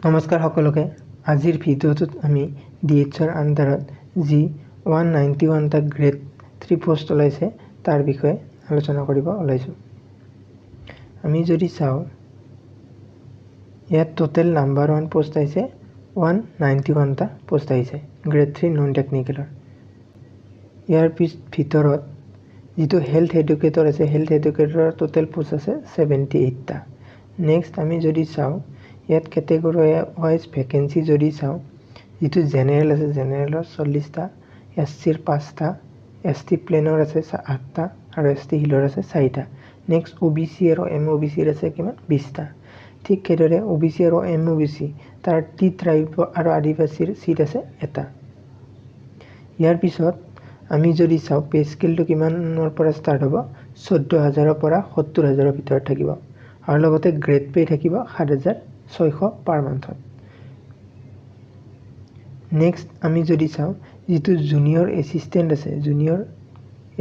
নমস্কাৰ সকলোকে আজিৰ ভিডিঅ'টোত আমি ডিএইচৰ আণ্ডাৰত যি 191টা গ্ৰেড 3 পোষ্ট ওলাইছে তাৰ বিষয়ে আলোচনা কৰিব ওলাইছোঁ। আমি যদি চাওঁ ইয়াত টোটেল নাম্বাৰ 1 পোষ্ট আহিছে 191টা পোষ্ট আহিছে গ্ৰেড 3 নন টেকনিকেলৰ। ইয়াৰ ভিতৰত যিটো হেল্থ এডুকেটৰ আছে হেল্থ এডুকেটৰৰ টোটেল পোষ্ট আছে 78টা। নেক্সট আমি যদি চাওঁ ইয়াত কেটেগৰী ওয়াইজ ভ্যাকেন্সি যদি চাওঁ যেটো জেনাৰেল আছে জেনাৰেলৰ 40টা, এসসিৰ 5টা, এসটি প্লেনৰ আছে 8টা আৰু এসটি হিলৰ আছে 4টা। নেক্সট ওবিসি আৰু এমওবিসিৰ আছে কিমান 20টা। ঠিক সেইদৰে ওবিসি আৰু এমওবিসি তাৰ টি ট্ৰাইব আৰু আদিবাসীৰ সিট আছে এটা। ইয়াৰ পিছত আমি যদি চাওঁ পে স্কেলটো কিমানৰ পৰা ষ্টাৰ্ট হ'ব 14000ৰ পৰা 70000ৰ ভিতৰত থাকিব আৰু লগতে গ্ৰেড পে থাকিব 7600 পাৰ মান্থত। নেক্সট আমি যদি চাওঁ যেটো জুনিয়ৰ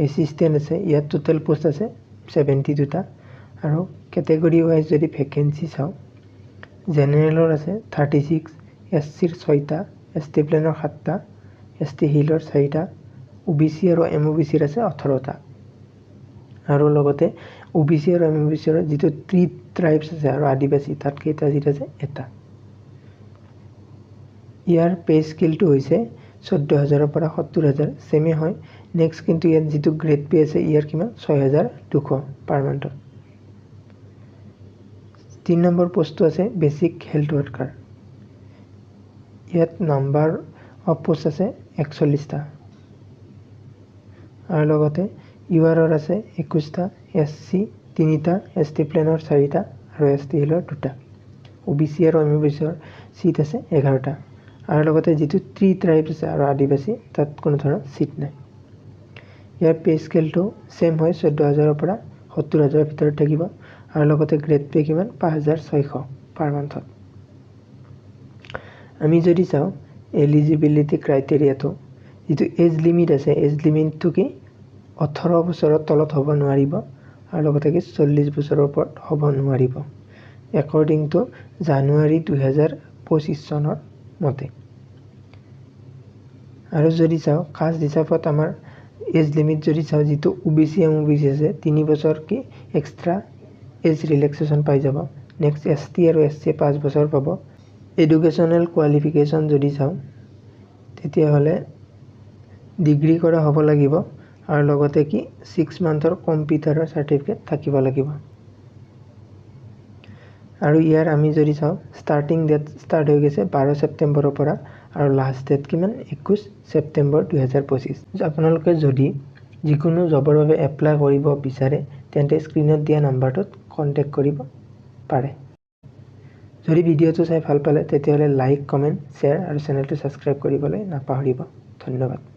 এসিস্ট্যান্ট আছে ইয়াত টোটেল পোষ্ট আছে 72টা আৰু ক্যাটাগৰী ওয়াইজ যদি ভ্যাকেন্সি চাওঁ জেনাৰেলৰ আছে 36, এসসিৰ 6টা, এসটি প্লেনৰ 7টা, এসটি হিলৰ 4টা, ওবিসি আৰু এমওবিসিৰ আছে 18টা আৰু লগতে ওবিসি আৰু এমওবিসিৰ যেটো 3 ট্ৰাইবস আছে আৰু আদিবাসী তাত কেইটা সিট আছে এটা। ইয়াৰ পে স্কেলটো হৈছে 14000ৰ পৰা 70000 সেমে হয়। নেক্সট কিন্তু ইয়াত যেটো গ্ৰেড পে আছে ইয়াৰ কিমান 6200 পাৰ মান্থত। 3 নম্বৰ পোষ্টটো আছে বেসিক হেল্থ ওয়াৰ্কাৰ। ইয়াত নাম্বাৰ অফ পোষ্ট আছে 41টা আৰু লগতে ইউআৰৰ আছে 21টা, এসসি 3টা, এসটি প্লেনৰ 4টা আৰু এসটি হিলৰ 2টা। ওবিসি আৰু এমওবিসিৰ সিট আছে 11টা আৰু লগতে যেটো 3 ট্ৰাইবস আছে আৰু আদিবাসী তাত কোনো ধৰণৰ সিট নাই। ইয়াৰ পে স্কেলটো সেম হয় 14000ৰ পৰা 70000ৰ ভিতৰত থাকিব আৰু লগতে গ্ৰেড পে কিমান 5600 পাৰ মান্থত। আমি যদি চাওঁ এলিজিবিলিটি ক্ৰাইটেৰিয়াটো যেটো এজ লিমিট আছে এজ লিমিটটো কি 18 বছৰৰ তলত হ'ব নোৱাৰিব আৰু লগতে কি 40 বছৰৰ ওপৰত হ'ব নোৱাৰিব একৰ্ডিং টু জানুৱাৰী 2025 চনৰ মতে। আৰু যদি চাওঁ কাষ্ট হিচাপত আমাৰ এজ লিমিট যদি চাওঁ যেটো ওবিসি এমওবিসি আছে 3 বছৰ কি এক্সট্ৰা এজ ৰিলেক্সেশন পাই যাব। নেক্সট এসটি আৰু এসসি 5 বছৰ পাব। এডুকেশনাল কোৱালিফিকেশন যদি চাওঁ তেতিয়া হলে ডিগ্ৰী কৰা হ'ব লাগিব আৰু লগতে কি 6 মান্থৰ কম্পিউটাৰৰ সাৰ্টিফিকেট থাকিব লাগিব। আৰু ইয়াৰ আমি যদি চাওঁ স্টাৰ্টিং ডেট ষ্টাৰ্ট হৈ গৈছে 12 ছেপ্টেম্বৰৰ পৰা আৰু লাষ্ট ডেট কিমান 21 ছেপ্টেম্বৰ 2025। আপোনালোকে যদি যিকোনো জবৰ বাবে এপ্লাই কৰিব বিচাৰে তেন্তে স্ক্ৰিনত দিয়া নাম্বাৰটোত কন্টেক্ট কৰিব পাৰে। যদি ভিডিঅ'টো চাই ভাল পালে তেতিয়াহলে লাইক, কমেন্ট, শ্বেয়াৰ আৰু চেনেলটো সাবস্ক্ৰাইব কৰিবলৈ নাপাহৰিব। ধন্যবাদ।